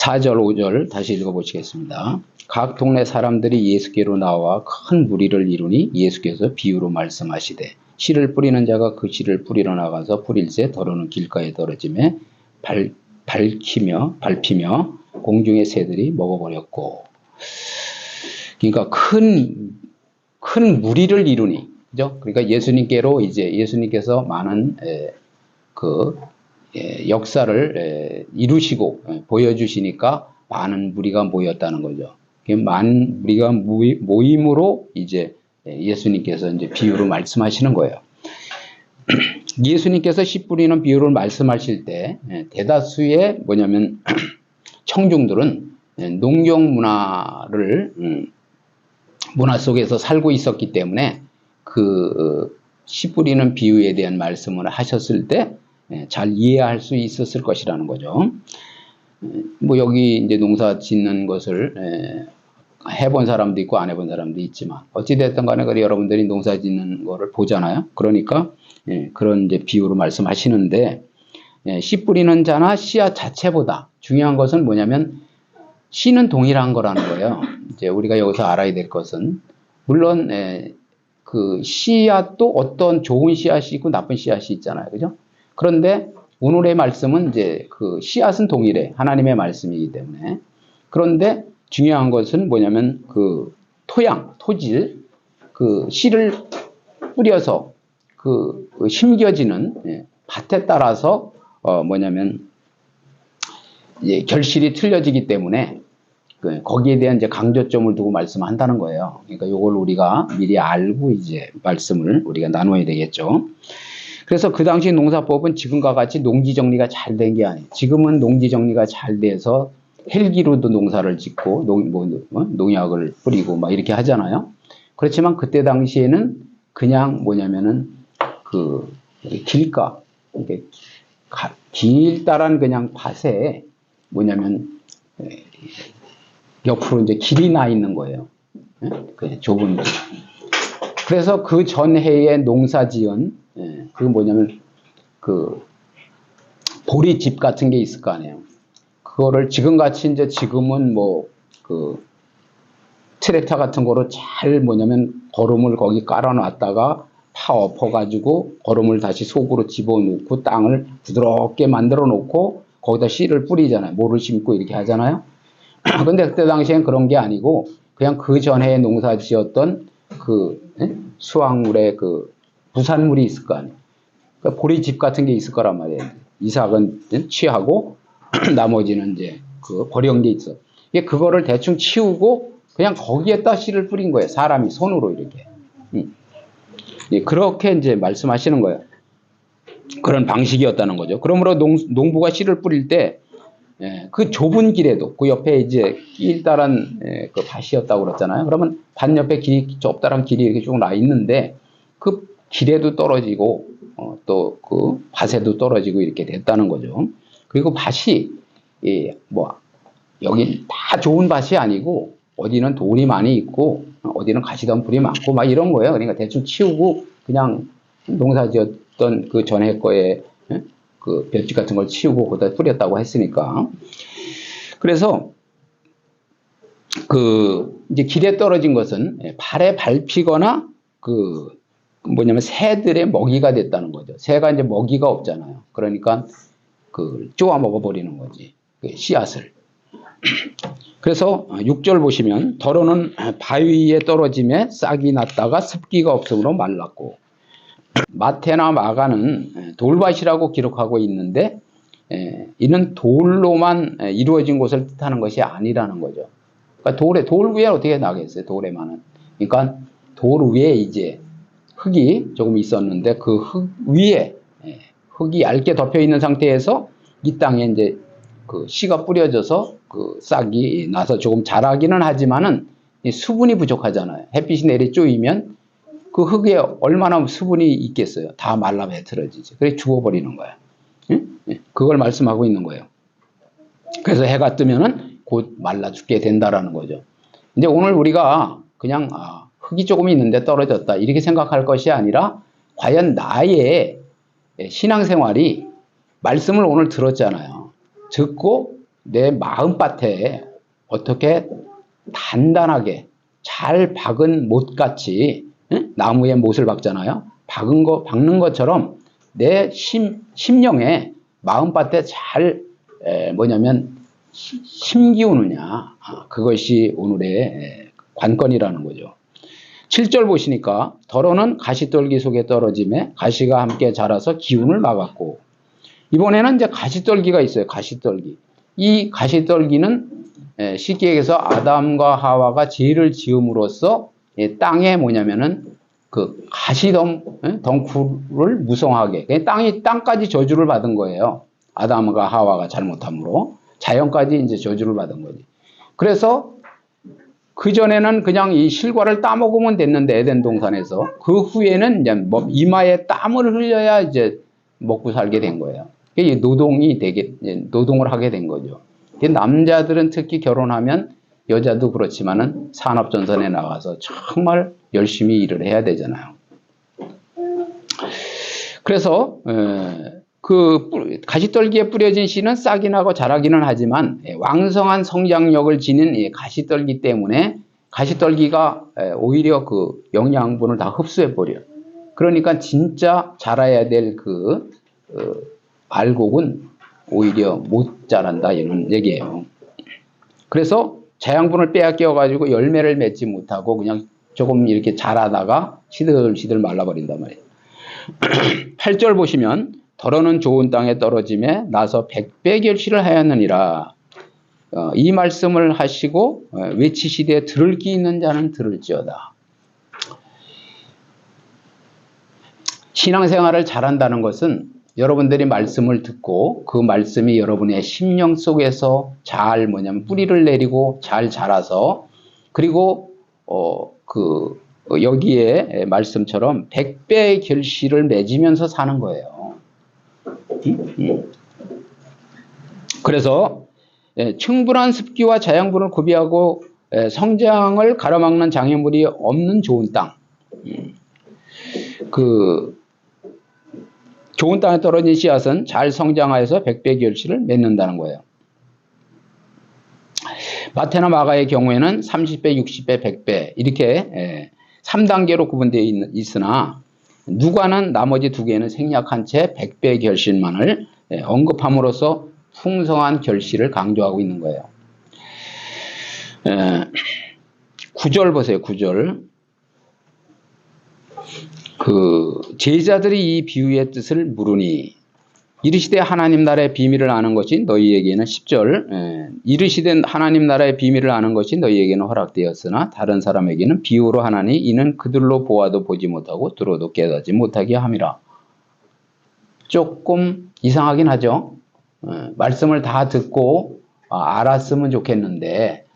4절, 5절 다시 읽어보시겠습니다. 각 동네 사람들이 예수께로 나와 큰 무리를 이루니 예수께서 비유로 말씀하시되 씨를 뿌리는 자가 그 씨를 뿌리러 나가서 뿌릴새 더러는 길가에 떨어지매 밟히며 공중의 새들이 먹어버렸고. 그러니까 큰 무리를 이루니, 그죠? 그러니까 예수님께로 이제 예수님께서 많은 역사를 이루시고 보여주시니까 많은 무리가 모였다는 거죠. 많은 무리가 모임으로 이제 예수님께서 이제 비유로 말씀하시는 거예요. 예수님께서 씨 뿌리는 비유를 말씀하실 때 대다수의 뭐냐면 청중들은 농경 문화 속에서 살고 있었기 때문에 그 씨 뿌리는 비유에 대한 말씀을 하셨을 때 잘 이해할 수 있었을 것이라는 거죠. 뭐 여기 이제 농사 짓는 것을 해본 사람도 있고 안 해본 사람도 있지만 어찌됐든 간에 여러분들이 농사 짓는 거를 보잖아요. 그러니까 그런 이제 비유로 말씀하시는데 씨 뿌리는 자나 씨앗 자체보다 중요한 것은 뭐냐면 씨는 동일한 거라는 거예요. 이제 우리가 여기서 알아야 될 것은 물론 그 씨앗도 어떤 좋은 씨앗이 있고 나쁜 씨앗이 있잖아요. 그죠? 그런데 오늘의 말씀은 이제 그 씨앗은 동일해. 하나님의 말씀이기 때문에. 그런데 중요한 것은 뭐냐면 그 토질, 그 씨를 뿌려서 그 심겨지는 밭에 따라서 뭐냐면 이제 결실이 틀려지기 때문에 거기에 대한 이제 강조점을 두고 말씀한다는 거예요. 그러니까 이걸 우리가 미리 알고 이제 말씀을 우리가 나눠야 되겠죠. 그래서 그 당시 농사법은 지금과 같이 농지 정리가 잘 된 게 아니에요. 지금은 농지 정리가 잘 돼서 헬기로도 농사를 짓고 농약을 뿌리고 막 이렇게 하잖아요. 그렇지만 그때 당시에는 그냥 뭐냐면은 그 길가, 길다란 그냥 밭에 뭐냐면 옆으로 이제 길이 나 있는 거예요. 좁은 길. 그래서 그 전해에 농사 지은 그 뭐냐면 그 보리집 같은 게 있을 거 아니에요. 그거를 지금같이 이제 지금은 뭐 그 트랙터 같은 거로 잘 뭐냐면 거름을 거기 깔아 놨다가 파 엎어 가지고 거름을 다시 속으로 집어넣고 땅을 부드럽게 만들어 놓고 거기다 씨를 뿌리잖아요. 모를 심고 이렇게 하잖아요. 근데 그때 당시엔 그런 게 아니고 그냥 그 전에 농사 지었던 그 수확물의 그 부산물이 있을 거 아니에요. 그러니까 보리집 같은 게 있을 거란 말이에요. 이삭은 취하고 나머지는 이제 그 버려온 게 있어. 이게 그거를 대충 치우고 그냥 거기에다 씨를 뿌린 거예요. 사람이 손으로 이렇게. 그렇게 이제 말씀하시는 거예요. 그런 방식이었다는 거죠. 그러므로 농부가 씨를 뿌릴 때 그 좁은 길에도 그 옆에 이제 길다란 그 밭이었다고 그랬잖아요. 그러면 밭 옆에 좁다란 길이 이렇게 쭉 나 있는데 그 길에도 떨어지고 또 그 밭에도 떨어지고 이렇게 됐다는 거죠. 그리고 밭이 뭐 여기 다 좋은 밭이 아니고 어디는 돌이 많이 있고 어디는 가시덤불이 많고 막 이런 거예요. 그러니까 대충 치우고 그냥 농사지었던 그 전에 거에 그 볏짚 같은 걸 치우고 거기다 뿌렸다고 했으니까. 그래서 그 이제 길에 떨어진 것은 발에 밟히거나 그 뭐냐면 새들의 먹이가 됐다는 거죠. 새가 이제 먹이가 없잖아요. 그러니까 그 쪼아 먹어버리는 거지. 그 씨앗을. 그래서 6절 보시면 더러는 바위에 떨어짐에 싹이 났다가 습기가 없으므로 말랐고, 마태나 마가는 돌밭이라고 기록하고 있는데 이는 돌로만 이루어진 곳을 뜻하는 것이 아니라는 거죠. 그러니까 돌 위에 어떻게 나겠어요? 돌에만은. 그러니까 돌 위에 이제 흙이 조금 있었는데 그 흙 위에 흙이 얇게 덮여 있는 상태에서 이 땅에 이제 그 씨가 뿌려져서 그 싹이 나서 조금 자라기는 하지만은 수분이 부족하잖아요. 햇빛이 내리 쪼이면 그 흙에 얼마나 수분이 있겠어요. 다 말라 배틀어지죠. 그래서 죽어버리는 거야. 그걸 말씀하고 있는 거예요. 그래서 해가 뜨면은 곧 말라 죽게 된다라는 거죠. 이제 오늘 우리가 그냥 흙이 조금 있는데 떨어졌다 이렇게 생각할 것이 아니라 과연 나의 신앙생활이 말씀을 오늘 들었잖아요. 듣고 내 마음밭에 어떻게 단단하게 잘 박은 못같이, 응? 나무에 못을 박잖아요. 박는 것처럼 내 심령에 마음밭에 잘 뭐냐면 심기우느냐, 그것이 오늘의 관건이라는 거죠. 7절 보시니까 더러는 가시떨기 속에 떨어짐에 가시가 함께 자라서 기운을 막았고, 이번에는 이제 가시떨기가 있어요. 가시떨기. 이 가시떨기는 쉽게 얘기해서 아담과 하와가 죄를 지음으로써 땅에 뭐냐면은 그 덩쿨을 무성하게, 땅까지 저주를 받은 거예요. 아담과 하와가 잘못함으로 자연까지 이제 저주를 받은 거지. 그래서 그 전에는 그냥 이 실과를 따먹으면 됐는데, 에덴 동산에서. 그 후에는 이제 뭐 이마에 땀을 흘려야 이제 먹고 살게 된 거예요. 노동을 하게 된 거죠. 남자들은 특히 결혼하면, 여자도 그렇지만은 산업전선에 나가서 정말 열심히 일을 해야 되잖아요. 그래서 그 가시떨기에 뿌려진 씨는 싹이 나고 자라기는 하지만 왕성한 성장력을 지닌 가시떨기 때문에 가시떨기가 오히려 그 영양분을 다 흡수해 버려요. 그러니까 진짜 자라야 될 그 알곡은 오히려 못 자란다, 이런 얘기예요. 그래서 자양분을 빼앗겨 가지고 열매를 맺지 못하고 그냥 조금 이렇게 자라다가 시들시들 말라버린단 말이에요. 8절 보시면 더러는 좋은 땅에 떨어짐에 나서 100배 결실을 하였느니라. 이 말씀을 하시고 외치시되 들을 귀 있는 자는 들을지어다. 신앙생활을 잘한다는 것은 여러분들이 말씀을 듣고 그 말씀이 여러분의 심령 속에서 잘 뿌리를 내리고 잘 자라서, 그리고 여기에 말씀처럼 100배의 결실을 맺으면서 사는 거예요. 그래서 충분한 습기와 자양분을 구비하고 성장을 가로막는 장애물이 없는 좋은 땅, 좋은 땅에 떨어진 씨앗은 잘 성장하여서 100배 결실을 맺는다는 거예요. 마태나 마가의 경우에는 30배, 60배, 100배 이렇게 3단계로 구분되어 있으나 누가는 나머지 두 개는 생략한 채 100배의 결실만을 언급함으로써 풍성한 결실을 강조하고 있는 거예요. 9절 보세요. 9절. 제자들이 이 비유의 뜻을 물으니 이르시되 하나님 나라의 비밀을 아는 것이 너희에게는 10절 이르시되 하나님 나라의 비밀을 아는 것이 너희에게는 허락되었으나 다른 사람에게는 비유로 하나니 이는 그들로 보아도 보지 못하고 들어도 깨닫지 못하게 함이라. 조금 이상하긴 하죠. 말씀을 다 듣고 알았으면 좋겠는데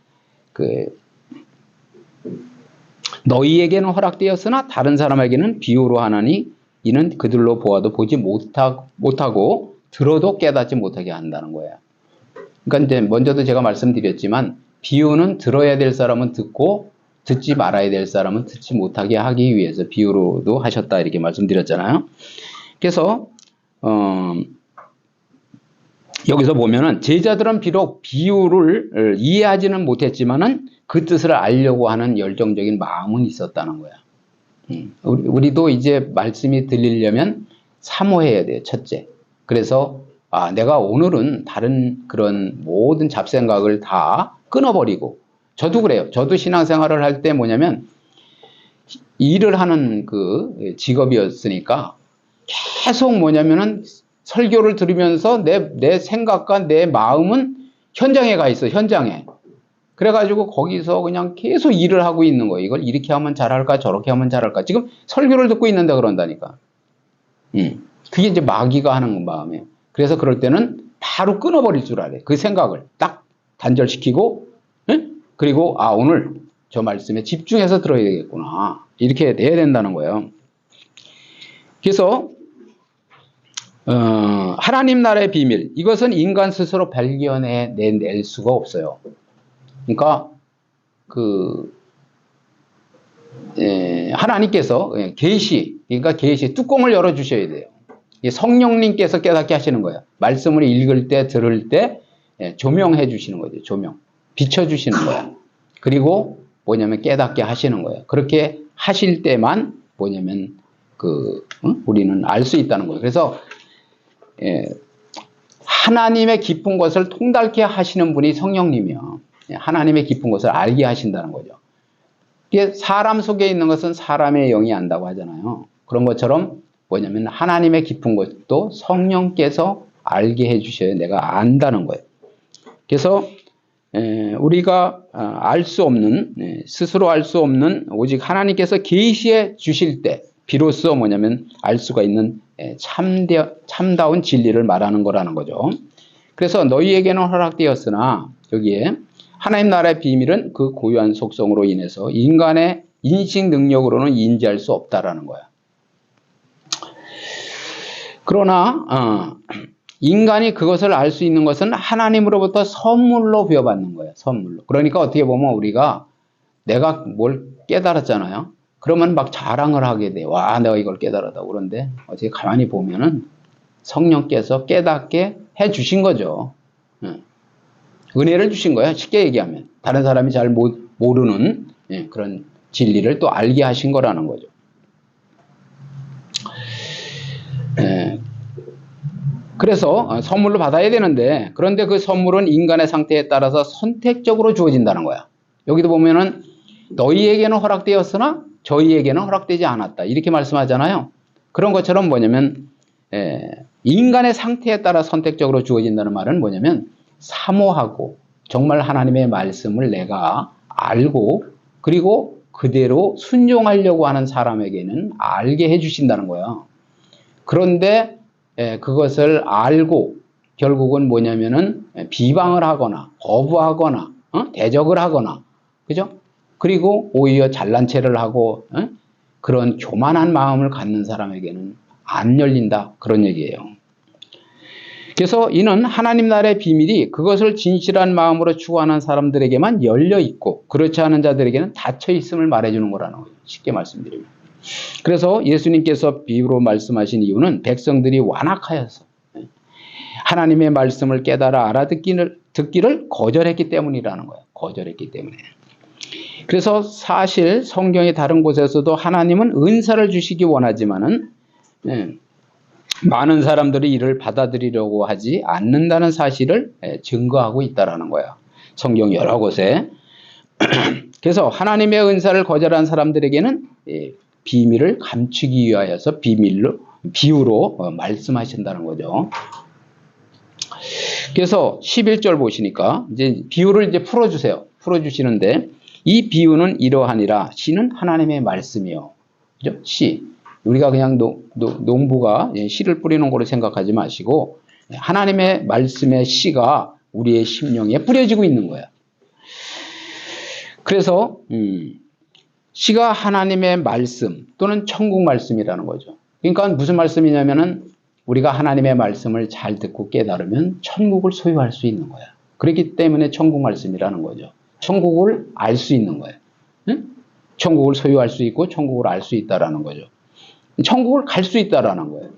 너희에게는 허락되었으나 다른 사람에게는 비유로 하나니 이는 그들로 보아도 보지 못하고 들어도 깨닫지 못하게 한다는 거예요. 그러니까 이제 먼저도 제가 말씀드렸지만 비유는 들어야 될 사람은 듣고 듣지 말아야 될 사람은 듣지 못하게 하기 위해서 비유로도 하셨다, 이렇게 말씀드렸잖아요. 그래서 여기서 보면은 제자들은 비록 비유를 이해하지는 못했지만은 그 뜻을 알려고 하는 열정적인 마음은 있었다는 거야. 우리도 이제 말씀이 들리려면 사모해야 돼요, 첫째. 그래서 내가 오늘은 다른 그런 모든 잡생각을 다 끊어버리고, 저도 그래요. 저도 신앙생활을 할 때 뭐냐면 일을 하는 그 직업이었으니까 계속 뭐냐면은 설교를 들으면서 내 생각과 내 마음은 현장에 가 있어, 현장에. 그래가지고 거기서 그냥 계속 일을 하고 있는 거예요. 이걸 이렇게 하면 잘할까, 저렇게 하면 잘할까. 지금 설교를 듣고 있는데 그런다니까. 그게 이제 마귀가 하는 마음이에요. 그래서 그럴 때는 바로 끊어버릴 줄 알아요. 그 생각을 딱 단절시키고, 그리고 오늘 저 말씀에 집중해서 들어야 되겠구나. 이렇게 돼야 된다는 거예요. 그래서 하나님 나라의 비밀, 이것은 인간 스스로 발견해낼 수가 없어요. 그러니까 하나님께서 계시, 그러니까 계시 뚜껑을 열어주셔야 돼요. 성령님께서 깨닫게 하시는 거예요. 말씀을 읽을 때, 들을 때 조명해 주시는 거죠. 조명. 비춰 주시는 거야. 그리고 뭐냐면 깨닫게 하시는 거예요. 그렇게 하실 때만 뭐냐면 우리는 알 수 있다는 거예요. 그래서 하나님의 깊은 것을 통달케 하시는 분이 성령님이요. 하나님의 깊은 것을 알게 하신다는 거죠. 이게 사람 속에 있는 것은 사람의 영이 안다고 하잖아요. 그런 것처럼 뭐냐면 하나님의 깊은 것도 성령께서 알게 해주셔야 내가 안다는 거예요. 그래서 우리가 알 수 없는, 스스로 알 수 없는 오직 하나님께서 계시해 주실 때 비로소 뭐냐면 알 수가 있는 참다운 진리를 말하는 거라는 거죠. 그래서 너희에게는 허락되었으나 여기에 하나님 나라의 비밀은 그 고유한 속성으로 인해서 인간의 인식 능력으로는 인지할 수 없다라는 거야. 그러나 인간이 그것을 알 수 있는 것은 하나님으로부터 선물로 부여받는 거예요. 선물로. 그러니까 어떻게 보면 우리가 내가 뭘 깨달았잖아요. 그러면 막 자랑을 하게 돼. 와, 내가 이걸 깨달았다. 그런데 어떻게 가만히 보면은 성령께서 깨닫게 해 주신 거죠. 은혜를 주신 거예요. 쉽게 얘기하면. 다른 사람이 잘 모르는 그런 진리를 또 알게 하신 거라는 거죠. 그래서 선물로 받아야 되는데, 그런데 그 선물은 인간의 상태에 따라서 선택적으로 주어진다는 거야. 여기도 보면은 너희에게는 허락되었으나 저희에게는 허락되지 않았다. 이렇게 말씀하잖아요. 그런 것처럼 뭐냐면 인간의 상태에 따라 선택적으로 주어진다는 말은 뭐냐면 사모하고 정말 하나님의 말씀을 내가 알고 그리고 그대로 순종하려고 하는 사람에게는 알게 해주신다는 거예요. 그런데 그것을 알고 결국은 뭐냐면은 비방을 하거나 거부하거나 대적을 하거나, 그죠? 그리고 오히려 잘난 체를 하고 그런 교만한 마음을 갖는 사람에게는 안 열린다, 그런 얘기예요. 그래서 이는 하나님 나라의 비밀이 그것을 진실한 마음으로 추구하는 사람들에게만 열려 있고 그렇지 않은 자들에게는 닫혀 있음을 말해주는 거라는 거예요. 쉽게 말씀드리면. 그래서 예수님께서 비유로 말씀하신 이유는 백성들이 완악하여서 하나님의 말씀을 깨달아 듣기를 거절했기 때문이라는 거예요. 거절했기 때문에. 그래서 사실 성경의 다른 곳에서도 하나님은 은사를 주시기 원하지만은 많은 사람들이 이를 받아들이려고 하지 않는다는 사실을 증거하고 있다라는 거예요. 성경 여러 곳에. 그래서 하나님의 은사를 거절한 사람들에게는 비밀을 감추기 위하여서 비유로 말씀하신다는 거죠. 그래서 11절 보시니까 이제 비유를 이제 풀어주세요. 풀어주시는데 이 비유는 이러하니라. 시는 하나님의 말씀이요. 그죠? 시. 우리가 그냥 농부가 씨를 뿌리는 거로 생각하지 마시고 하나님의 말씀의 씨가 우리의 심령에 뿌려지고 있는 거야. 그래서 씨가 하나님의 말씀 또는 천국 말씀이라는 거죠. 그러니까 무슨 말씀이냐면은 우리가 하나님의 말씀을 잘 듣고 깨달으면 천국을 소유할 수 있는 거야. 그렇기 때문에 천국 말씀이라는 거죠. 천국을 알 수 있는 거예요. 응? 천국을 소유할 수 있고 천국을 알 수 있다라는 거죠. 천국을 갈 수 있다라는 거예요.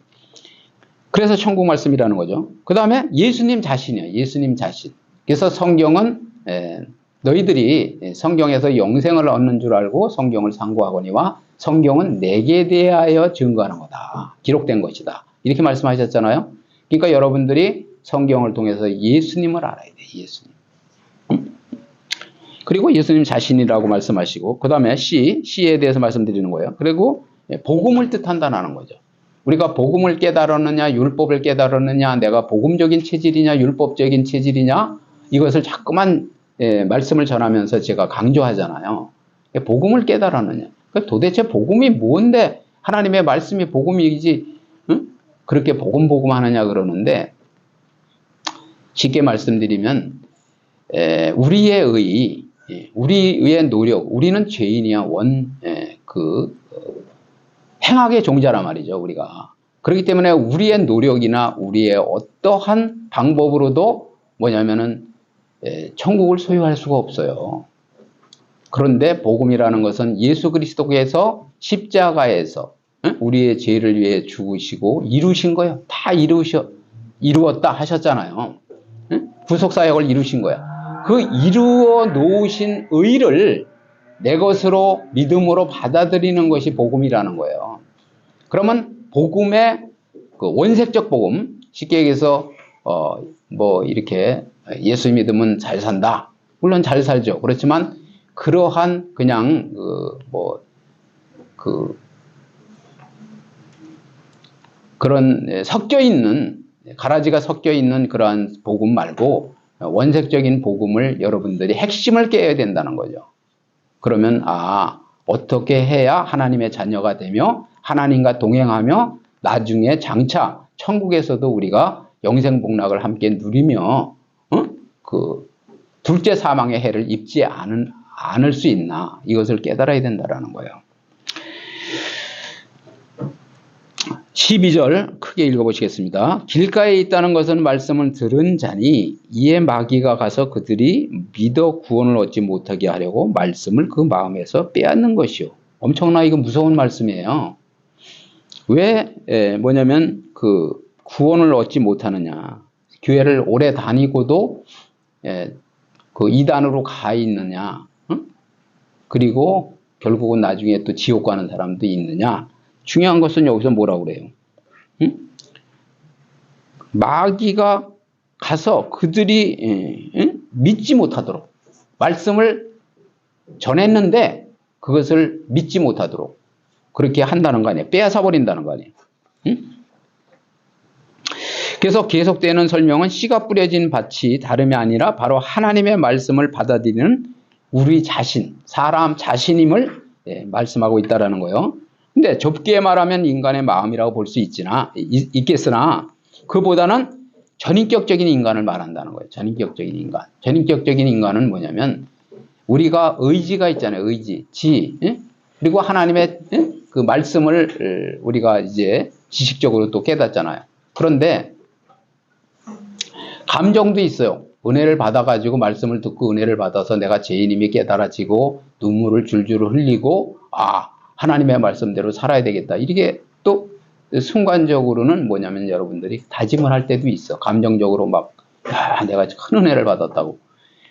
그래서 천국 말씀이라는 거죠. 그 다음에 예수님 자신이에요. 예수님 자신. 그래서 성경은 너희들이 성경에서 영생을 얻는 줄 알고 성경을 상고하거니와 성경은 내게 대하여 증거하는 거다. 기록된 것이다. 이렇게 말씀하셨잖아요. 그러니까 여러분들이 성경을 통해서 예수님을 알아야 돼. 예수님. 그리고 예수님 자신이라고 말씀하시고 그 다음에 씨에 대해서 말씀드리는 거예요. 그리고 복음을 뜻한다는 거죠. 우리가 복음을 깨달았느냐 율법을 깨달았느냐 내가 복음적인 체질이냐 율법적인 체질이냐 이것을 자꾸만 말씀을 전하면서 제가 강조하잖아요. 복음을 깨달았느냐. 도대체 복음이 뭔데 하나님의 말씀이 복음이지 그렇게 복음 하느냐 그러는데 쉽게 말씀드리면 우리의 노력, 우리는 죄인이야 행악의 종자란 말이죠, 우리가. 그렇기 때문에 우리의 노력이나 우리의 어떠한 방법으로도 뭐냐면은 천국을 소유할 수가 없어요. 그런데 복음이라는 것은 예수 그리스도께서 십자가에서 우리의 죄를 위해 죽으시고 이루신 거예요. 다 이루었다 하셨잖아요. 구속사역을 이루신 거야. 그 이루어 놓으신 의를 내 것으로 믿음으로 받아들이는 것이 복음이라는 거예요. 그러면 복음의 그 원색적 복음, 쉽게 얘기해서 뭐 이렇게 예수 믿으면 잘 산다. 물론 잘 살죠. 그렇지만 그러한 그냥 그런 섞여 있는 가라지가 섞여 있는 그러한 복음 말고 원색적인 복음을 여러분들이 핵심을 깨야 된다는 거죠. 그러면 어떻게 해야 하나님의 자녀가 되며 하나님과 동행하며 나중에 장차 천국에서도 우리가 영생복락을 함께 누리며 그 둘째 사망의 해를 입지 않을 수 있나, 이것을 깨달아야 된다는 거예요. 12절 크게 읽어보시겠습니다. 길가에 있다는 것은 말씀을 들은 자니 이에 마귀가 가서 그들이 믿어 구원을 얻지 못하게 하려고 말씀을 그 마음에서 빼앗는 것이요. 엄청나 이거 무서운 말씀이에요. 왜 뭐냐면 그 구원을 얻지 못하느냐, 교회를 오래 다니고도 그 이단으로 가 있느냐, 그리고 결국은 나중에 또 지옥 가는 사람도 있느냐. 중요한 것은 여기서 뭐라고 그래요? 마귀가 가서 그들이 믿지 못하도록, 말씀을 전했는데 그것을 믿지 못하도록 그렇게 한다는 거 아니에요? 빼앗아 버린다는 거 아니에요? 그래서 계속되는 설명은 씨가 뿌려진 밭이 다름이 아니라 바로 하나님의 말씀을 받아들이는 우리 자신, 사람 자신임을 말씀하고 있다는 거예요. 근데 좁게 말하면 인간의 마음이라고 볼 수 있겠으나 그보다는 전인격적인 인간을 말한다는 거예요. 전인격적인 인간. 전인격적인 인간은 뭐냐면 우리가 의지가 있잖아요. 의지, 그리고 하나님의 그 말씀을 우리가 이제 지식적으로 또 깨닫잖아요. 그런데 감정도 있어요. 은혜를 받아가지고 말씀을 듣고 은혜를 받아서 내가 죄인임이 깨달아지고 눈물을 줄줄 흘리고 하나님의 말씀대로 살아야 되겠다. 이렇게 또 순간적으로는 뭐냐면 여러분들이 다짐을 할 때도 있어. 감정적으로 내가 큰 은혜를 받았다고.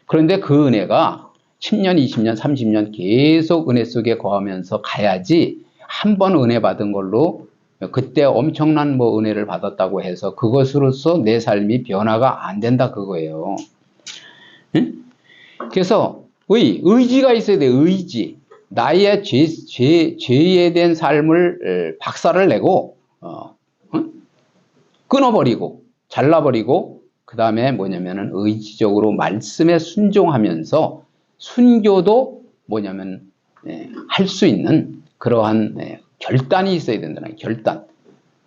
그런데 그 은혜가 10년, 20년, 30년 계속 은혜 속에 거하면서 가야지 한 번 은혜 받은 걸로 그때 엄청난 은혜를 받았다고 해서 그것으로서 내 삶이 변화가 안 된다 그거예요. 그래서 의지가 있어야 돼. 의지. 나의 죄에 대한 삶을 박살을 내고 끊어버리고 잘라버리고 그 다음에 뭐냐면은 의지적으로 말씀에 순종하면서 순교도 뭐냐면 할 수 있는 그러한 결단이 있어야 된다는 결단.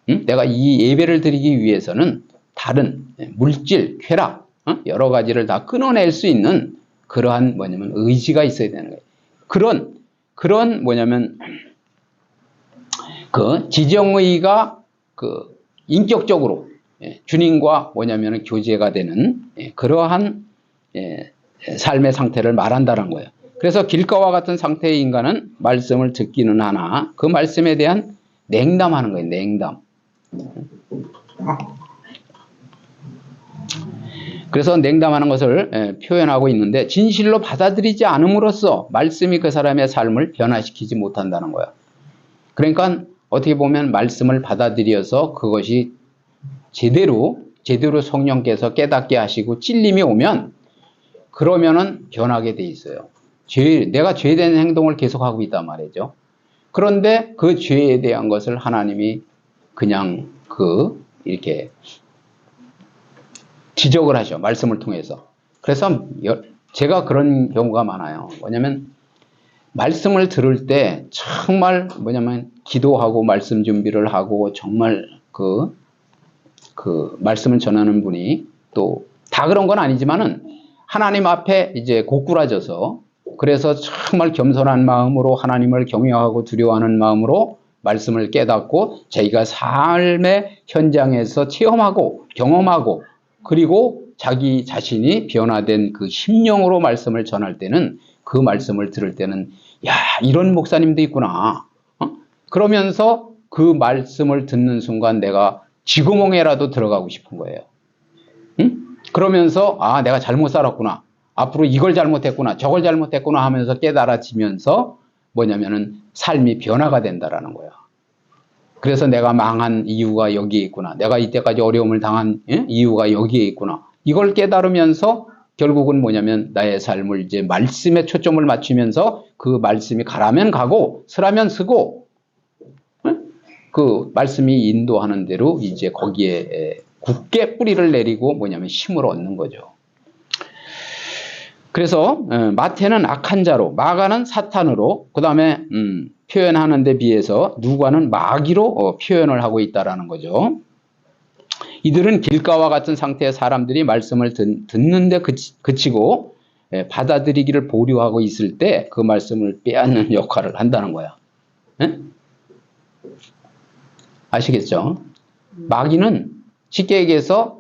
내가 이 예배를 드리기 위해서는 다른 물질, 쾌락 여러 가지를 다 끊어낼 수 있는 그러한 뭐냐면 의지가 있어야 되는 거예요. 그런 뭐냐면 그 지정의가 그 인격적으로 주님과 뭐냐면 교제가 되는 그러한 삶의 상태를 말한다는 거예요. 그래서 길가와 같은 상태의 인간은 말씀을 듣기는 하나 그 말씀에 대한 냉담하는 거예요. 냉담. 그래서 냉담하는 것을 표현하고 있는데 진실로 받아들이지 않음으로써 말씀이 그 사람의 삶을 변화시키지 못한다는 거예요. 그러니까 어떻게 보면 말씀을 받아들여서 그것이 제대로 성령께서 깨닫게 하시고 찔림이 오면 그러면은 변하게 돼 있어요. 내가 죄된 행동을 계속하고 있단 말이죠. 그런데 그 죄에 대한 것을 하나님이 그냥 이렇게 지적을 하죠. 말씀을 통해서. 그래서 제가 그런 경우가 많아요. 뭐냐면 말씀을 들을 때 정말 뭐냐면 기도하고 말씀 준비를 하고 정말 그 말씀을 전하는 분이 또 다 그런 건 아니지만은 하나님 앞에 이제 고꾸라져서 그래서 정말 겸손한 마음으로 하나님을 경외하고 두려워하는 마음으로 말씀을 깨닫고 자기가 삶의 현장에서 체험하고 경험하고 그리고 자기 자신이 변화된 그 심령으로 말씀을 전할 때는 그 말씀을 들을 때는 이런 목사님도 있구나. 그러면서 그 말씀을 듣는 순간 내가 쥐구멍에라도 들어가고 싶은 거예요. 그러면서 아, 내가 잘못 살았구나. 앞으로 이걸 잘못했구나. 저걸 잘못했구나 하면서 깨달아지면서 뭐냐면은 삶이 변화가 된다라는 거야. 그래서 내가 망한 이유가 여기에 있구나. 내가 이때까지 어려움을 당한 이유가 여기에 있구나. 이걸 깨달으면서 결국은 뭐냐면 나의 삶을 이제 말씀에 초점을 맞추면서 그 말씀이 가라면 가고 서라면 서고 그 말씀이 인도하는 대로 이제 거기에 굳게 뿌리를 내리고 뭐냐면 힘을 얻는 거죠. 그래서 마태는 악한 자로, 마가는 사탄으로, 그 다음에 표현하는 데 비해서 누가는 마귀로 표현을 하고 있다라는 거죠. 이들은 길가와 같은 상태의 사람들이 말씀을 듣는데 그치고 받아들이기를 보류하고 있을 때 그 말씀을 빼앗는 역할을 한다는 거야. 네? 아시겠죠? 마귀는 쉽게 얘기해서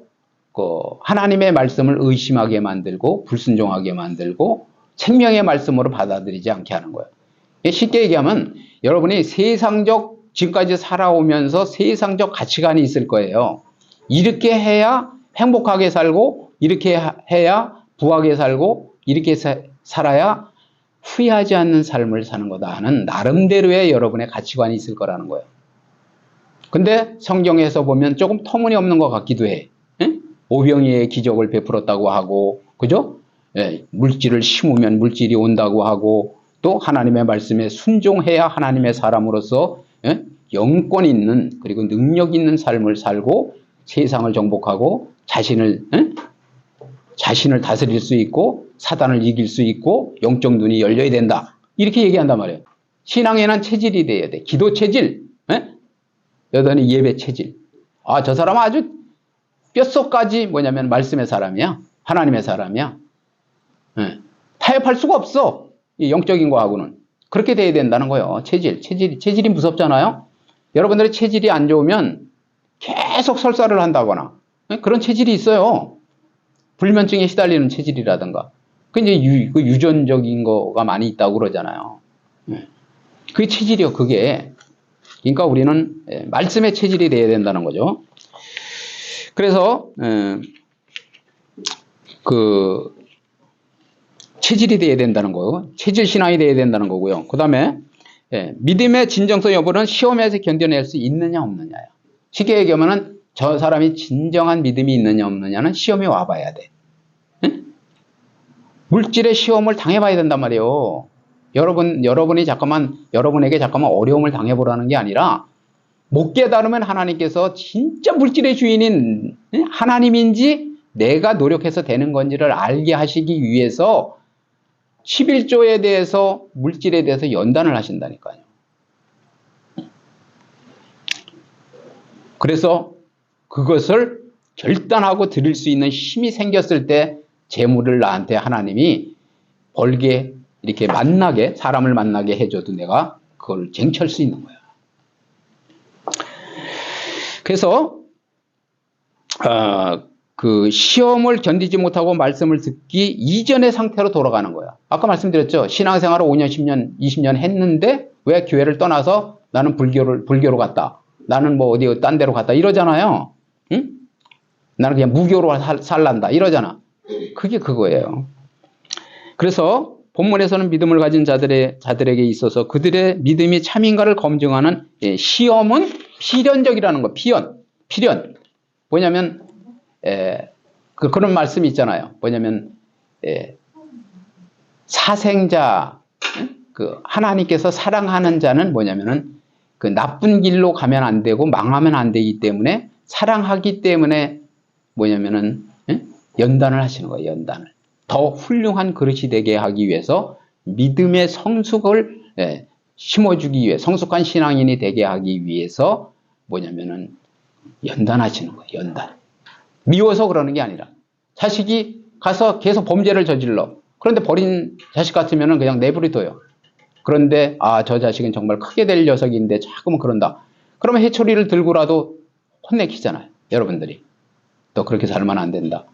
하나님의 말씀을 의심하게 만들고 불순종하게 만들고 생명의 말씀으로 받아들이지 않게 하는 거예요. 쉽게 얘기하면 여러분이 세상적 지금까지 살아오면서 세상적 가치관이 있을 거예요. 이렇게 해야 행복하게 살고 이렇게 해야 부하게 살고 이렇게 살아야 후회하지 않는 삶을 사는 거다 하는 나름대로의 여러분의 가치관이 있을 거라는 거예요. 근데 성경에서 보면 조금 터무니없는 것 같기도 해. 오병이의 기적을 베풀었다고 하고, 그죠? 물질을 심으면 물질이 온다고 하고, 또 하나님의 말씀에 순종해야 하나님의 사람으로서 영권 있는 그리고 능력 있는 삶을 살고 세상을 정복하고 자신을 다스릴 수 있고 사단을 이길 수 있고 영적 눈이 열려야 된다. 이렇게 얘기한단 말이에요. 신앙에는 체질이 돼야 돼. 기도 체질, 여전히 예배 체질. 아, 저 사람은 아주 뼛속까지 뭐냐면 말씀의 사람이야. 하나님의 사람이야. 타협할 수가 없어. 이 영적인 거하고는. 그렇게 돼야 된다는 거예요. 체질이 무섭잖아요. 여러분들의 체질이 안 좋으면 계속 설사를 한다거나 그런 체질이 있어요. 불면증에 시달리는 체질이라든가. 그 이제 유전적인 거가 많이 있다고 그러잖아요. 그게 체질이요, 그게. 그러니까 우리는 말씀의 체질이 돼야 된다는 거죠. 그래서 그 체질이 돼야 된다는 거고, 체질 신앙이 돼야 된다는 거고요. 그 다음에 믿음의 진정성 여부는 시험에서 견뎌낼 수 있느냐 없느냐요. 쉽게 얘기하면은 저 사람이 진정한 믿음이 있느냐 없느냐는 시험에 와봐야 돼. 물질의 시험을 당해봐야 된단 말이에요. 여러분에게 잠깐만 어려움을 당해보라는 게 아니라 못 깨달으면 하나님께서 진짜 물질의 주인인 하나님인지 내가 노력해서 되는 건지를 알게 하시기 위해서 11조에 대해서 물질에 대해서 연단을 하신다니까요. 그래서 그것을 결단하고 드릴 수 있는 힘이 생겼을 때 재물을 나한테 하나님이 벌게 이렇게 사람을 만나게 해줘도 내가 그걸 쟁취할 수 있는 거야. 그래서 그 시험을 견디지 못하고 말씀을 듣기 이전의 상태로 돌아가는 거야. 아까 말씀드렸죠. 신앙생활을 5년, 10년, 20년 했는데 왜 교회를 떠나서 나는 불교로 갔다. 나는 뭐 어디 딴 데로 갔다 이러잖아요. 응? 나는 그냥 무교로 살란다 이러잖아. 그게 그거예요. 그래서 본문에서는 믿음을 가진 자들에게 있어서 그들의 믿음이 참인가를 검증하는 시험은 필연적이라는 거. 필연. 뭐냐면 그런 말씀이 있잖아요. 뭐냐면 사생자, 그 하나님께서 사랑하는 자는 뭐냐면은 그 나쁜 길로 가면 안 되고 망하면 안 되기 때문에 사랑하기 때문에 뭐냐면은 연단을 하시는 거예요. 연단을. 더 훌륭한 그릇이 되게 하기 위해서 믿음의 성숙을 심어주기 위해 성숙한 신앙인이 되게 하기 위해서 뭐냐면은 연단하시는 거예요. 연단. 미워서 그러는 게 아니라 자식이 가서 계속 범죄를 저질러. 그런데 버린 자식 같으면 그냥 내버려둬요. 그런데 저 자식은 정말 크게 될 녀석인데 자꾸만 그런다. 그러면 해초리를 들고라도 혼내키잖아요. 여러분들이. 또 그렇게 살면 안 된다.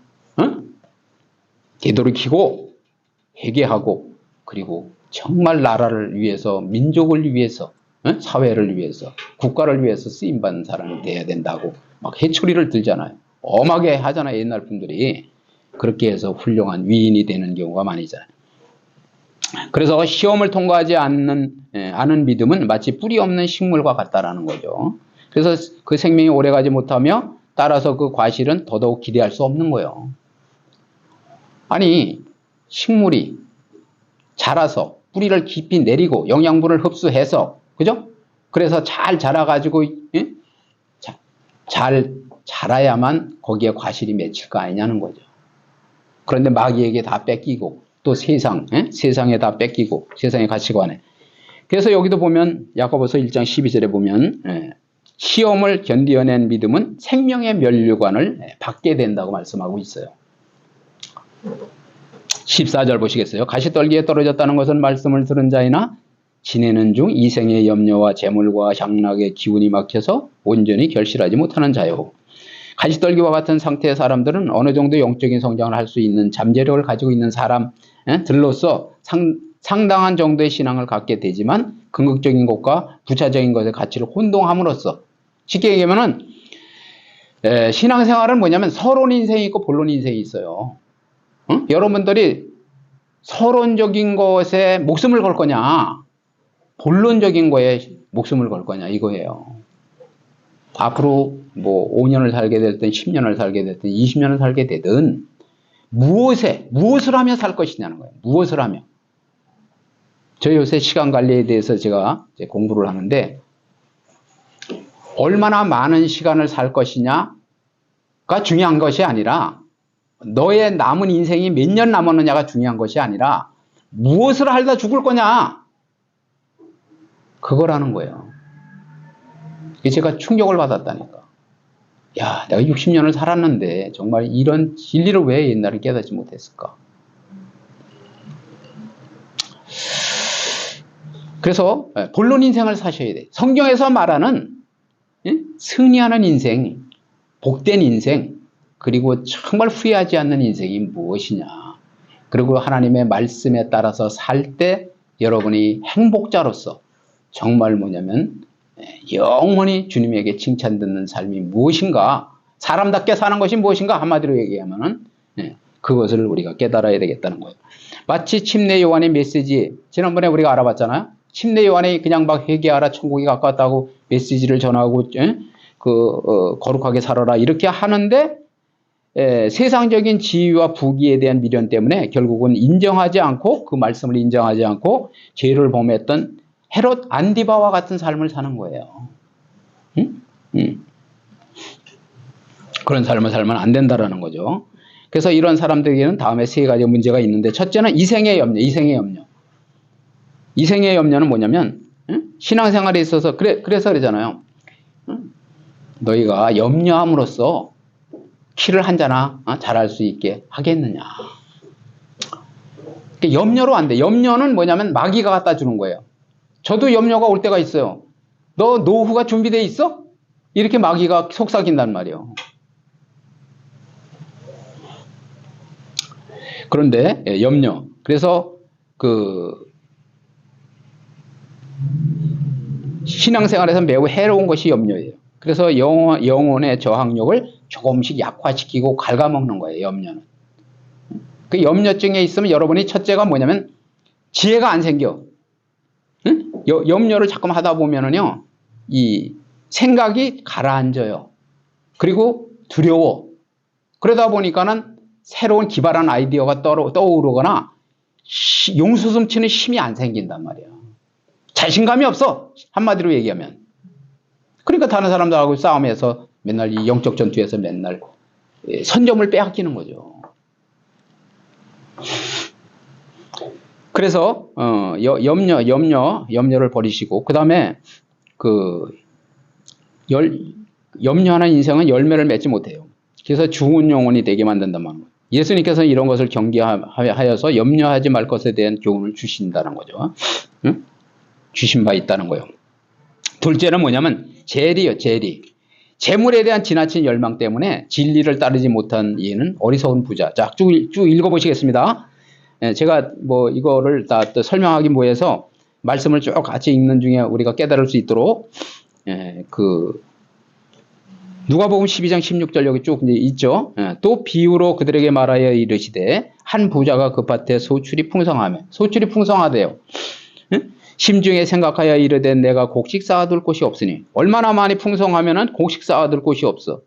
응? 되돌이키고 회개하고 그리고 정말 나라를 위해서 민족을 위해서 사회를 위해서 국가를 위해서 쓰임받는 사람이 돼야 된다고 막 해초리를 들잖아요. 엄하게 하잖아요. 옛날 분들이. 그렇게 해서 훌륭한 위인이 되는 경우가 많이잖아요. 그래서 시험을 통과하지 않은 믿음은 마치 뿌리 없는 식물과 같다라는 거죠. 그래서 그 생명이 오래가지 못하며 따라서 그 과실은 더더욱 기대할 수 없는 거예요. 아니, 식물이 자라서 뿌리를 깊이 내리고 영양분을 흡수해서, 그죠? 그래서 잘 자라가지고, 예? 잘 자라야만 거기에 과실이 맺힐 거 아니냐는 거죠. 그런데 마귀에게 다 뺏기고, 또 세상에 다 뺏기고, 세상의 가치관에. 그래서 여기도 보면, 야고보서 1장 12절에 보면, 시험을 견디어낸 믿음은 생명의 면류관을 받게 된다고 말씀하고 있어요. 14절 보시겠어요? 가시떨기에 떨어졌다는 것은 말씀을 들은 자이나 지내는 중 이생의 염려와 재물과 향락의 기운이 막혀서 온전히 결실하지 못하는 자요. 가시떨기와 같은 상태의 사람들은 어느 정도 영적인 성장을 할 수 있는 잠재력을 가지고 있는 사람들로서 상당한 정도의 신앙을 갖게 되지만 궁극적인 것과 부차적인 것의 가치를 혼동함으로써, 쉽게 얘기하면은 신앙생활은 뭐냐면 서론 인생이 있고 본론 인생이 있어요. 여러분들이 서론적인 것에 목숨을 걸 거냐, 본론적인 거에 목숨을 걸 거냐, 이거예요. 앞으로 뭐 5년을 살게 됐든 10년을 살게 됐든 20년을 살게 되든 무엇을 하며 살 것이냐는 거예요. 무엇을 하며. 저 요새 시간 관리에 대해서 제가 이제 공부를 하는데, 얼마나 많은 시간을 살 것이냐가 중요한 것이 아니라, 너의 남은 인생이 몇 년 남았느냐가 중요한 것이 아니라 무엇을 하다 죽을 거냐, 그거라는 거예요. 제가 충격을 받았다니까. 야, 내가 60년을 살았는데 정말 이런 진리를 왜 옛날에 깨닫지 못했을까. 그래서 본론 인생을 사셔야 돼. 성경에서 말하는 승리하는 인생, 복된 인생, 그리고 정말 후회하지 않는 인생이 무엇이냐. 그리고 하나님의 말씀에 따라서 살 때 여러분이 행복자로서 정말 뭐냐면 영원히 주님에게 칭찬 듣는 삶이 무엇인가, 사람답게 사는 것이 무엇인가, 한마디로 얘기하면은 그것을 우리가 깨달아야 되겠다는 거예요. 마치 침례 요한의 메시지, 지난번에 우리가 알아봤잖아요. 침례 요한이 그냥 막 회개하라, 천국이 가까웠다고 메시지를 전하고 거룩하게 살아라 이렇게 하는데, 세상적인 지위와 부귀에 대한 미련 때문에 결국은 인정하지 않고, 그 말씀을 인정하지 않고 죄를 범했던 헤롯 안디바와 같은 삶을 사는 거예요. 그런 삶을 살면 안 된다라는 거죠. 그래서 이런 사람들에게는 다음에 세 가지 문제가 있는데, 첫째는 이생의 염려. 이생의 염려는 뭐냐면, 신앙생활에 있어서 그래서 그러잖아요. 너희가 염려함으로써 키를 한 자나 잘할 수 있게 하겠느냐. 염려로 안 돼. 염려는 뭐냐면 마귀가 갖다 주는 거예요. 저도 염려가 올 때가 있어요. 너 노후가 준비되어 있어? 이렇게 마귀가 속삭인단 말이에요. 그런데 염려. 그래서 신앙생활에서 매우 해로운 것이 염려예요. 그래서 영혼의 저항력을 조금씩 약화시키고 갉아먹는 거예요, 염려는. 그 염려증에 있으면 여러분이 첫째가 뭐냐면 지혜가 안 생겨. 응? 염려를 자꾸만 하다 보면은요, 이 생각이 가라앉아요. 그리고 두려워. 그러다 보니까는 새로운 기발한 아이디어가 떠오르거나 용수숨 치는 힘이 안 생긴단 말이에요. 자신감이 없어. 한마디로 얘기하면. 그러니까 다른 사람들하고 싸움에서 맨날 이 영적 전투에서 맨날 선점을 빼앗기는 거죠. 그래서 염려를 버리시고, 그 다음에 염려하는 인생은 열매를 맺지 못해요. 그래서 죽은 영혼이 되게 만든단 말이에요. 예수님께서는 이런 것을 경계하여서 염려하지 말 것에 대한 교훈을 주신다는 거죠. 응? 주신 바 있다는 거예요. 둘째는 뭐냐면 재리요, 재리. 재물에 대한 지나친 열망 때문에 진리를 따르지 못한 이는 어리석은 부자. 자, 쭉 읽어보시겠습니다. 제가 뭐 이거를 다 설명하기 뭐해서 말씀을 쭉 같이 읽는 중에 우리가 깨달을 수 있도록 누가복음 12장 16절 여기 쭉 있죠. 또 비유로 그들에게 말하여 이르시되 한 부자가 그 밭에 소출이 풍성하며 소출이 풍성하대요. 심중에 생각하여 이르되 내가 곡식 쌓아둘 곳이 없으니 얼마나 많이 풍성하면은 곡식 쌓아둘 곳이 없어.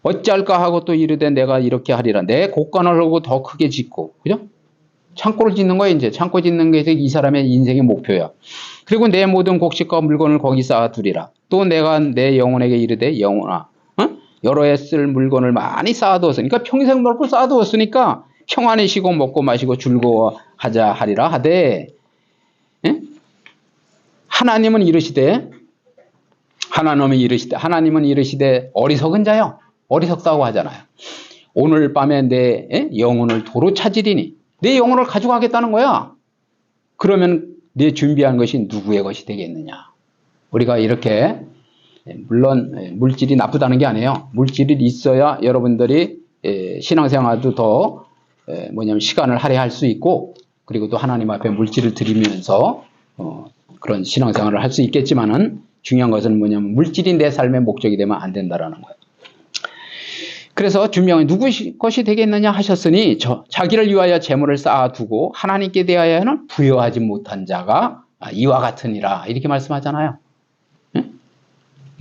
어찌할까 하고 또 이르되 내가 이렇게 하리라. 내 곡간을 하고 더 크게 짓고, 그죠? 창고를 짓는 거야, 이제. 창고 짓는 게 이 사람의 인생의 목표야. 그리고 내 모든 곡식과 물건을 거기 쌓아두리라. 또 내가 내 영혼에게 이르되 영혼아, 여러 해 쓸 물건을 많이 쌓아두었으니까 평생 먹고 쌓아두었으니까 평안히 쉬고 먹고 마시고 즐거워하자 하리라 하되, 하나님은 이르시되 어리석은 자여, 어리석다고 하잖아요. 오늘 밤에 내 영혼을 도로 찾으리니, 내 영혼을 가져가겠다는 거야. 그러면 내 준비한 것이 누구의 것이 되겠느냐. 우리가 이렇게, 물론 물질이 나쁘다는 게 아니에요. 물질이 있어야 여러분들이 신앙생활도 더 시간을 할애할 수 있고, 그리고 또 하나님 앞에 물질을 드리면서 그런 신앙생활을 할 수 있겠지만은, 중요한 것은 뭐냐면 물질이 내 삶의 목적이 되면 안 된다라는 거예요. 그래서 준비한 누구의 것이 되겠느냐 하셨으니 자기를 위하여 재물을 쌓아두고 하나님께 대하여는 부여하지 못한 자가 이와 같으니라, 이렇게 말씀하잖아요.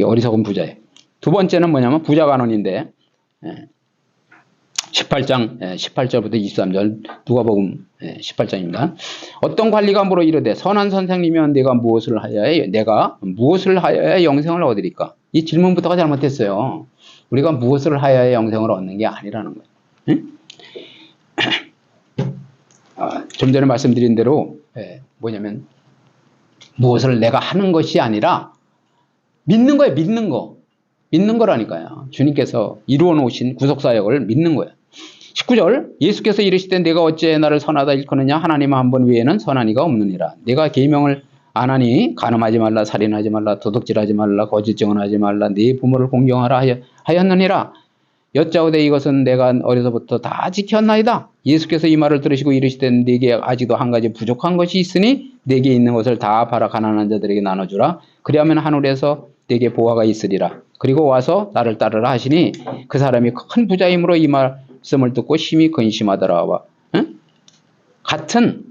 어리석은 부자예요. 두 번째는 뭐냐면 부자간언인데, 18장 18절부터 23절 누가복음 18장입니다. 어떤 관리가 물어 이르되 선한 선생님이면 내가 무엇을 하여야 영생을 얻으리까? 이 질문부터가 잘못됐어요. 우리가 무엇을 하여야 영생을 얻는 게 아니라는 거예요. 응? 좀 전에 말씀드린 대로 뭐냐면 무엇을 내가 하는 것이 아니라 믿는 거예요. 믿는 거라니까요. 주님께서 이루어 놓으신 구속사역을 믿는 거예요. 19절 예수께서 이르시되 내가 어찌 나를 선하다 일컫느냐 하나님 한 분 외에는 선한 이가 없느니라. 내가 계명을 안 하니 간음하지 말라, 살인하지 말라, 도둑질하지 말라, 거짓 증언하지 말라, 네 부모를 공경하라 하였느니라. 여짜오되 이것은 내가 어려서부터 다 지켰나이다. 예수께서 이 말을 들으시고 이르시되 네게 아직도 한 가지 부족한 것이 있으니 네게 있는 것을 다 팔아 가난한 자들에게 나눠주라. 그리하면 하늘에서 네게 보화가 있으리라. 그리고 와서 나를 따르라 하시니 그 사람이 큰 부자이므로 이 말씀을 듣고 심히 근심하더라. 같은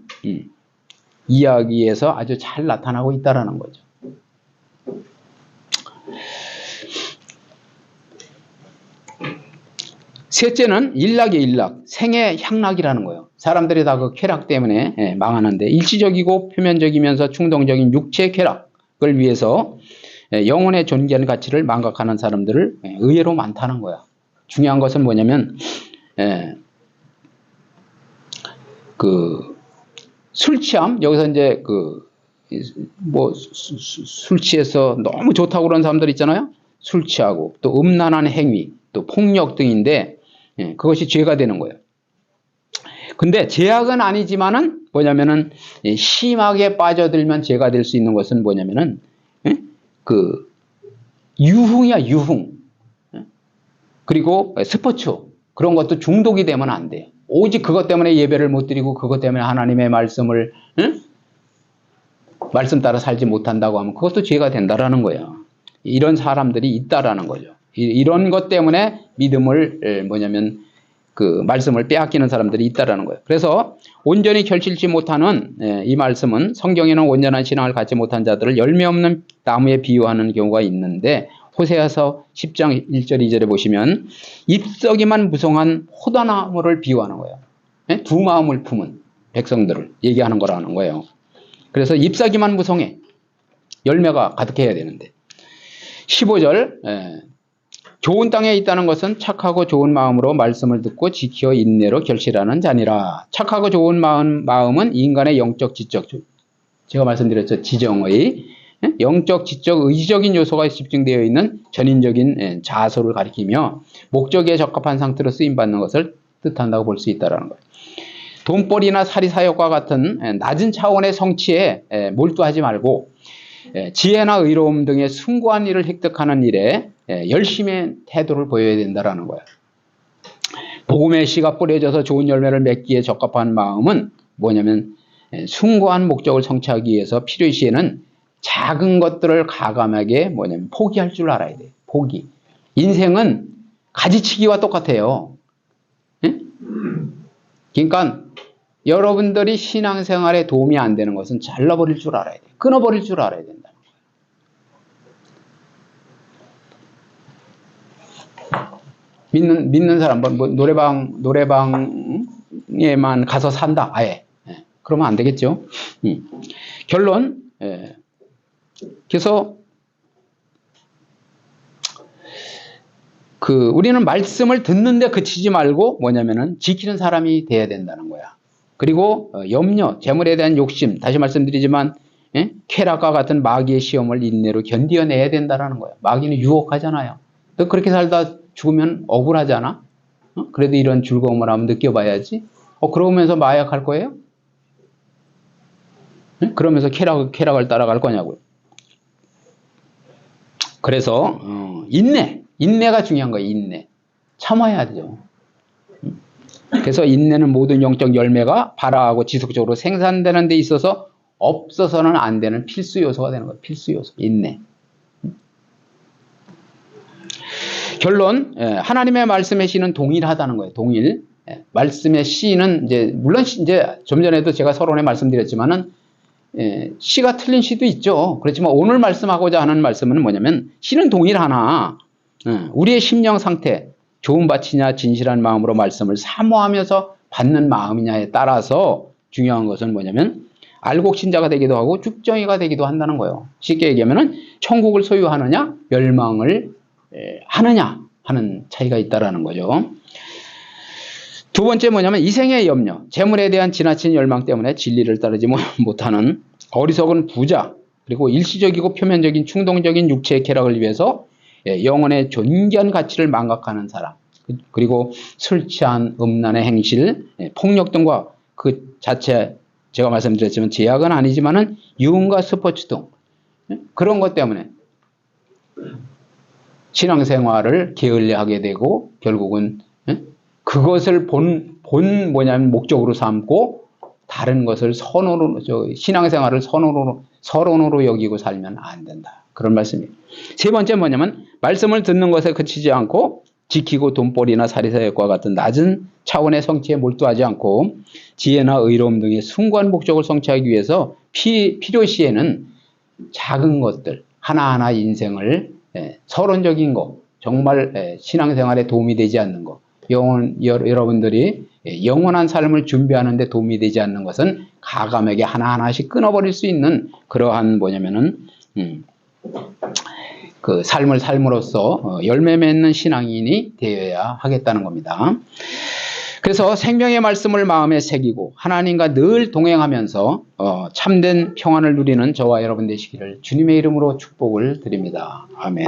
이야기에서 아주 잘 나타나고 있다라는 거죠. 셋째는 일락의 일락, 생의 향락이라는 거예요. 사람들이 다 그 쾌락 때문에 망하는데, 일시적이고 표면적이면서 충동적인 육체의 쾌락을 위해서 영혼의 존귀한 가치를 망각하는 사람들을 의외로 많다는 거야. 중요한 것은 뭐냐면 술 취함, 여기서 이제 술 취해서 너무 좋다고 그러는 사람들 있잖아요. 술 취하고 또 음란한 행위, 또 폭력 등인데 그것이 죄가 되는 거예요. 근데 죄악은 아니지만은 뭐냐면은 심하게 빠져들면 죄가 될 수 있는 것은 뭐냐면은 유흥이야, 유흥. 그리고 스포츠, 그런 것도 중독이 되면 안 돼요. 오직 그것 때문에 예배를 못 드리고 그것 때문에 하나님의 말씀을 말씀 따라 살지 못한다고 하면 그것도 죄가 된다라는 거예요. 이런 사람들이 있다라는 거죠. 이런 것 때문에 믿음을 말씀을 빼앗기는 사람들이 있다라는 거예요. 그래서 온전히 결실치 못하는 이 말씀은 성경에는 온전한 신앙을 갖지 못한 자들을 열매 없는 나무에 비유하는 경우가 있는데, 호세아서 10장 1절 2절에 보시면 잎썩이만 무성한 호다나무를 비유하는 거예요. 두 마음을 품은 백성들을 얘기하는 거라는 거예요. 그래서 잎사귀만 무성해, 열매가 가득해야 되는데. 15절 좋은 땅에 있다는 것은 착하고 좋은 마음으로 말씀을 듣고 지켜 인내로 결실하는 자니라. 착하고 좋은 마음은 인간의 영적 지적, 제가 말씀드렸죠, 지정의 영적 지적 의지적인 요소가 집중되어 있는 전인적인 자소를 가리키며 목적에 적합한 상태로 쓰임받는 것을 뜻한다고 볼 수 있다는 거예요. 돈벌이나 사리사욕과 같은 낮은 차원의 성취에 몰두하지 말고 지혜나 의로움 등의 숭고한 일을 획득하는 일에 열심의 태도를 보여야 된다는 거예요. 복음의 씨가 뿌려져서 좋은 열매를 맺기에 적합한 마음은 뭐냐면 숭고한 목적을 성취하기 위해서 필요시에는 작은 것들을 가감하게 포기할 줄 알아야 돼요. 포기. 인생은 가지치기와 똑같아요. 예? 그러니까 여러분들이 신앙생활에 도움이 안 되는 것은 잘라버릴 줄 알아야 돼요. 끊어버릴 줄 알아야 된다. 믿는 사람, 뭐 노래방에만 가서 산다. 아예. 예. 그러면 안 되겠죠. 결론. 예. 그래서 우리는 말씀을 듣는데 그치지 말고 뭐냐면은 지키는 사람이 돼야 된다는 거야. 그리고 염려, 재물에 대한 욕심, 다시 말씀드리지만 예? 쾌락과 같은 마귀의 시험을 인내로 견뎌내야 된다는 거야. 마귀는 유혹하잖아요. 너 그렇게 살다 죽으면 억울하잖아. 그래도 이런 즐거움을 한번 느껴봐야지. 그러면서 마약할 거예요? 예? 그러면서 쾌락을 따라갈 거냐고요. 그래서 인내가 중요한 거예요. 인내. 참아야죠. 그래서 인내는 모든 영적 열매가 발화하고 지속적으로 생산되는 데 있어서 없어서는 안 되는 필수 요소가 되는 거예요. 필수 요소. 인내. 결론, 하나님의 말씀의 씨는 동일하다는 거예요. 동일. 말씀의 씨는 물론 좀 전에도 제가 서론에 말씀드렸지만은 씨가 틀린 씨도 있죠. 그렇지만 오늘 말씀하고자 하는 말씀은 뭐냐면 씨는 동일하나 우리의 심령 상태, 좋은 밭이냐 진실한 마음으로 말씀을 사모하면서 받는 마음이냐에 따라서 중요한 것은 뭐냐면 알곡신자가 되기도 하고 죽정이가 되기도 한다는 거예요. 쉽게 얘기하면 천국을 소유하느냐 멸망을 하느냐 하는 차이가 있다라는 거죠. 두 번째 뭐냐면 이생의 염려, 재물에 대한 지나친 열망 때문에 진리를 따르지 못하는 어리석은 부자, 그리고 일시적이고 표면적인 충동적인 육체의 쾌락을 위해서 영혼의 존귀한 가치를 망각하는 사람, 그리고 술 취한 음란의 행실, 폭력 등과 그 자체 제가 말씀드렸지만 제약은 아니지만은 유흥과 스포츠 등 그런 것 때문에 신앙생활을 게을리하게 되고 결국은 그것을 뭐냐면 목적으로 삼고 다른 것을 신앙생활을 서론으로 여기고 살면 안 된다. 그런 말씀이에요. 세 번째 뭐냐면 말씀을 듣는 것에 그치지 않고 지키고 돈벌이나 사리사욕과 같은 낮은 차원의 성취에 몰두하지 않고 지혜나 의로움 등의 숭고한 목적을 성취하기 위해서 필요시에는 작은 것들 하나하나 인생을 서론적인 거 정말 신앙생활에 도움이 되지 않는 거 여러분들이 영원한 삶을 준비하는 데 도움이 되지 않는 것은 가감하게 하나하나씩 끊어버릴 수 있는 그러한 뭐냐면은 그 삶을 삶으로써 열매 맺는 신앙인이 되어야 하겠다는 겁니다. 그래서 생명의 말씀을 마음에 새기고 하나님과 늘 동행하면서 참된 평안을 누리는 저와 여러분 되시기를 주님의 이름으로 축복을 드립니다. 아멘.